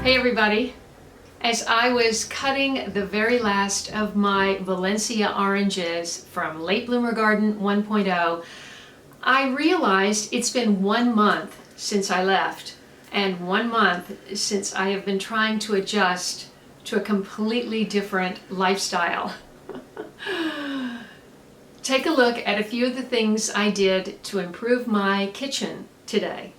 Hey everybody! As I was cutting the very last of my Valencia oranges from Late Bloomer Garden 1.0, I realized it's been 1 month since I left and 1 month since I have been trying to adjust to a completely different lifestyle. Take a look at a few of the things I did to improve my kitchen today.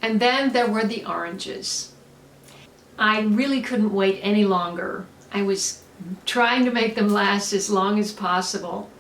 And then there were the oranges. I really couldn't wait any longer. I was trying to make them last as long as possible.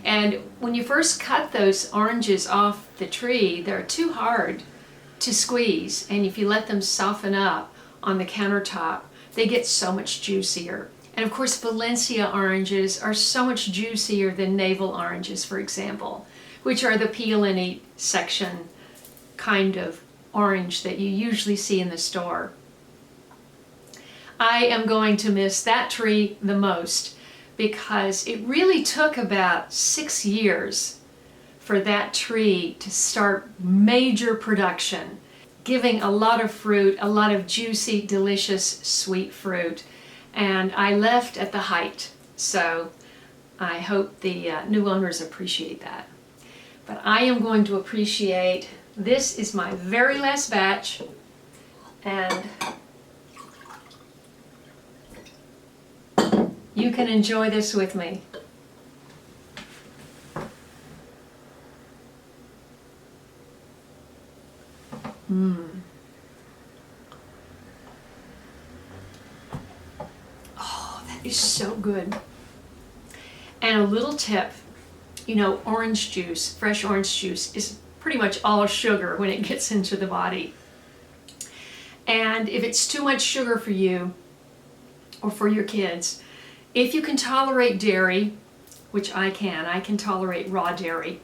And when you first cut those oranges off the tree, they're too hard to squeeze. And if you let them soften up on the countertop, they get so much juicier. And of course, Valencia oranges are so much juicier than navel oranges, for example, which are the peel and eat section kind of orange that you usually see in the store. I am going to miss that tree the most because it really took about 6 years for that tree to start major production, giving a lot of fruit, a lot of juicy, delicious, sweet fruit. And I left at the height, so I hope the new owners appreciate that. But I am going to appreciate, this is my very last batch, and you can enjoy this with me. Oh, that is so good. And a little tip, you know, orange juice, fresh orange juice is pretty much all sugar when it gets into the body. And if it's too much sugar for you or for your kids, if you can tolerate dairy, which I can tolerate raw dairy,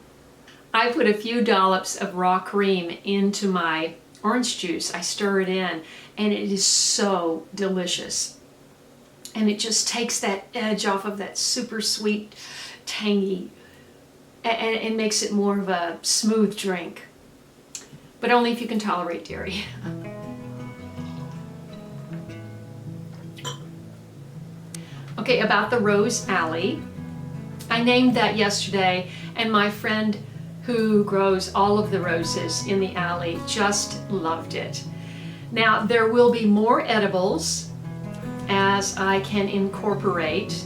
I put a few dollops of raw cream into my orange juice. I stir it in, and it is so delicious. And it just takes that edge off of that super sweet, tangy, and makes it more of a smooth drink. But only if you can tolerate dairy. Okay, about the rose alley. I named that yesterday, and my friend who grows all of the roses in the alley just loved it. Now, there will be more edibles as I can incorporate.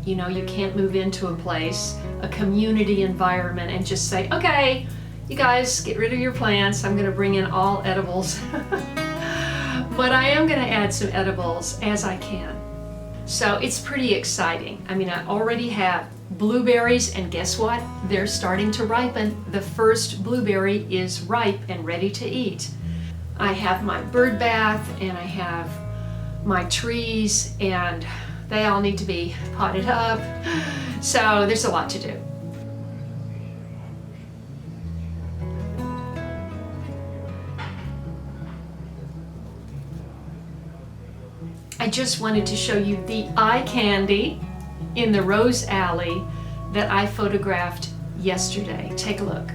You know, you can't move into a place, a community environment, and just say, okay, you guys get rid of your plants, I'm gonna bring in all edibles. But I am gonna add some edibles as I can. So it's pretty exciting. I mean, I already have blueberries, and guess what? They're starting to ripen. The first blueberry is ripe and ready to eat. I have my bird bath, and I have my trees, and they all need to be potted up. So there's a lot to do. I just wanted to show you the eye candy in the rose alley that I photographed yesterday. Take a look.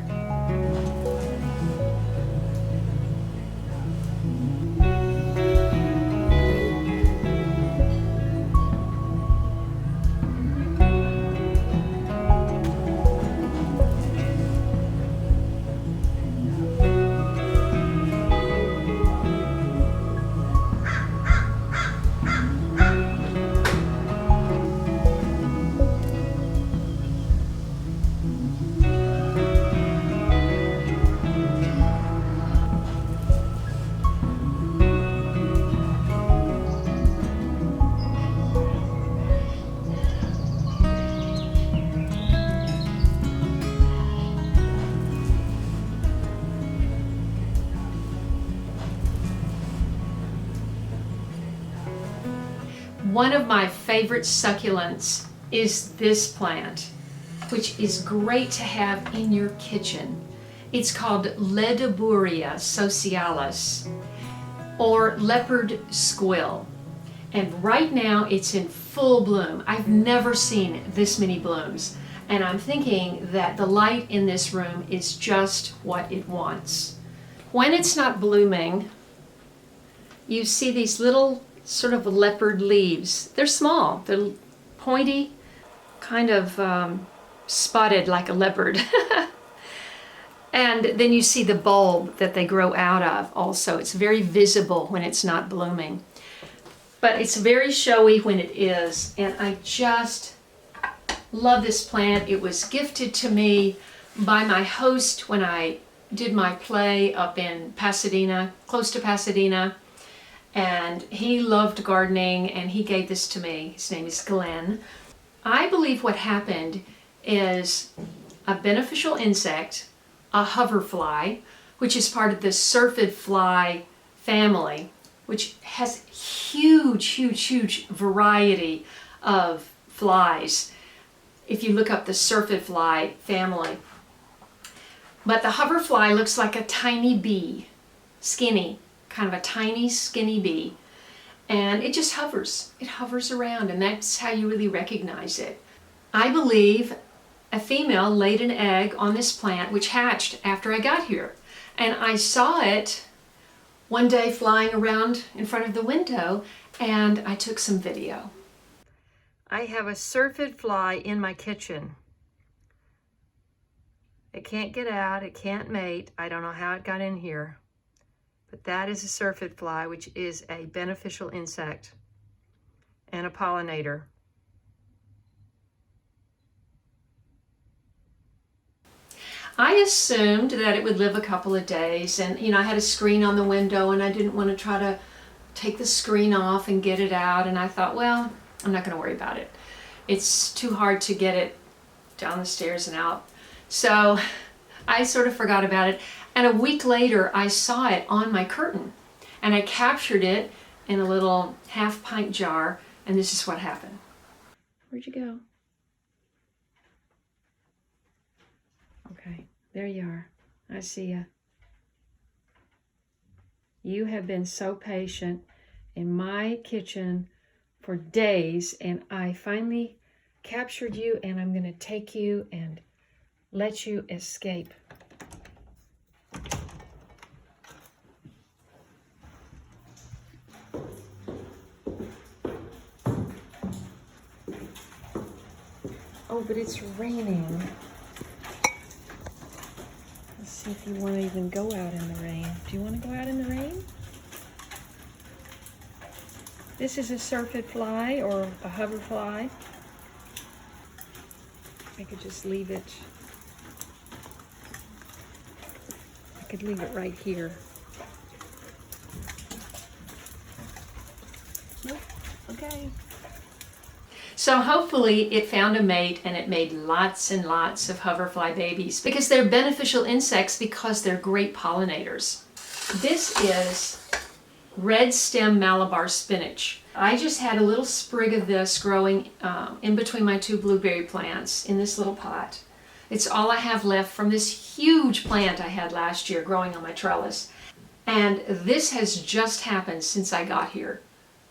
One of my favorite succulents is this plant, which is great to have in your kitchen. It's called Leopard socialis, or leopard squill. And right now it's in full bloom. I've never seen this many blooms. And I'm thinking that the light in this room is just what it wants. When it's not blooming, you see these little sort of leopard leaves. They're small, they're pointy, kind of spotted like a leopard. And then you see the bulb that they grow out of also. It's very visible when it's not blooming. But it's very showy when it is, and I just love this plant. It was gifted to me by my host when I did my play up in Pasadena, close to Pasadena, and he loved gardening and he gave this to me. His name is Glenn. I believe what happened is a beneficial insect, a hoverfly, which is part of the syrphid fly family, which has huge variety of flies if you look up the syrphid fly family. But the hoverfly looks like a tiny bee, skinny, kind of a tiny skinny bee, and it just hovers. It hovers around, and that's how you really recognize it. I believe a female laid an egg on this plant, which hatched after I got here, and I saw it one day flying around in front of the window, and I took some video. I have a syrphid fly in my kitchen. It can't get out, it can't mate. I don't know how it got in here, but that is a syrphid fly, which is a beneficial insect and a pollinator. I assumed that it would live a couple of days, and I had a screen on the window and I didn't want to try to take the screen off and get it out, and I thought, well, I'm not going to worry about it. It's too hard to get it down the stairs and out. So I sort of forgot about it, and a week later I saw it on my curtain and I captured it in a little half-pint jar, and this is what happened. Where'd you go? Okay, there you are. I see ya. You have been so patient in my kitchen for days, and I finally captured you, and I'm going to take you and let you escape. Oh, but it's raining. Let's see if you want to even go out in the rain. Do you want to go out in the rain? This is a syrphid fly or a hoverfly. I could just leave it. I could leave it right here. Nope. Okay. So hopefully it found a mate and it made lots and lots of hoverfly babies, because they're beneficial insects because they're great pollinators. This is red stem Malabar spinach. I just had a little sprig of this growing in between my two blueberry plants in this little pot. It's all I have left from this huge plant I had last year growing on my trellis. And this has just happened since I got here.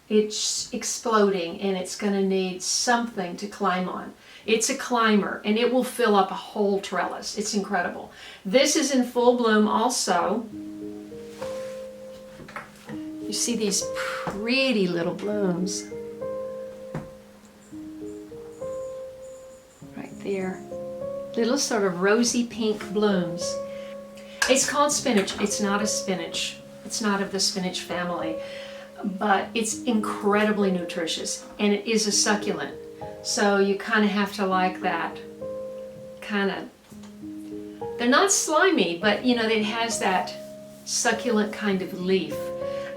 It's exploding and it's going to need something to climb on. It's a climber and it will fill up a whole trellis. It's incredible. This is in full bloom also. You see these pretty little blooms right there. Little sort of rosy pink blooms. It's called spinach. It's not a spinach. It's not of the spinach family, but it's incredibly nutritious, and it is a succulent. So you kind of have to like that kind of, they're not slimy, but it has that succulent kind of leaf.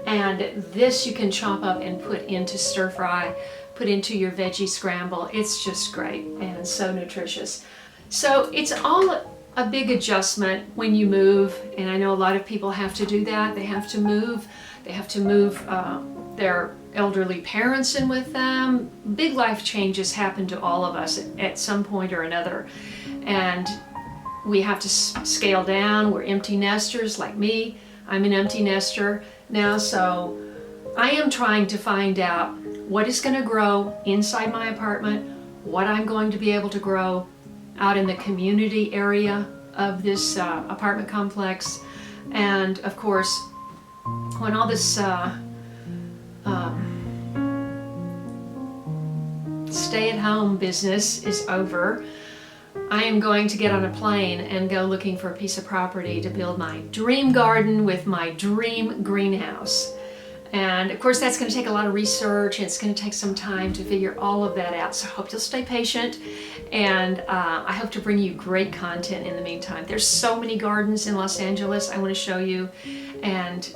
And this you can chop up and put into stir fry, put into your veggie scramble. It's just great and so nutritious. So it's all a big adjustment when you move, and I know a lot of people have to do that. They have to move their elderly parents in with them. Big life changes happen to all of us at some point or another. And we have to scale down. We're empty nesters like me. I'm an empty nester now, so I am trying to find out what is going to grow inside my apartment, what I'm going to be able to grow out in the community area of this apartment complex. And of course, when all this stay-at-home business is over, I am going to get on a plane and go looking for a piece of property to build my dream garden with my dream greenhouse. And of course, that's going to take a lot of research, and it's going to take some time to figure all of that out. So I hope you'll stay patient, and I hope to bring you great content in the meantime. There's so many gardens in Los Angeles I want to show you, and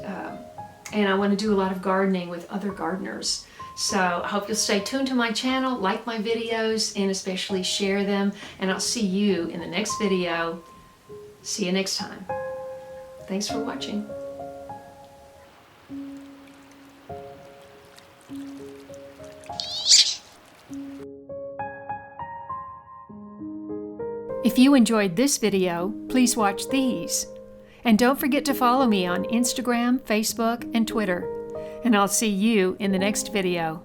I want to do a lot of gardening with other gardeners. So I hope you'll stay tuned to my channel, like my videos, and especially share them. And I'll see you in the next video. See you next time. Thanks for watching. If you enjoyed this video, please watch these. And don't forget to follow me on Instagram, Facebook, and Twitter. And I'll see you in the next video.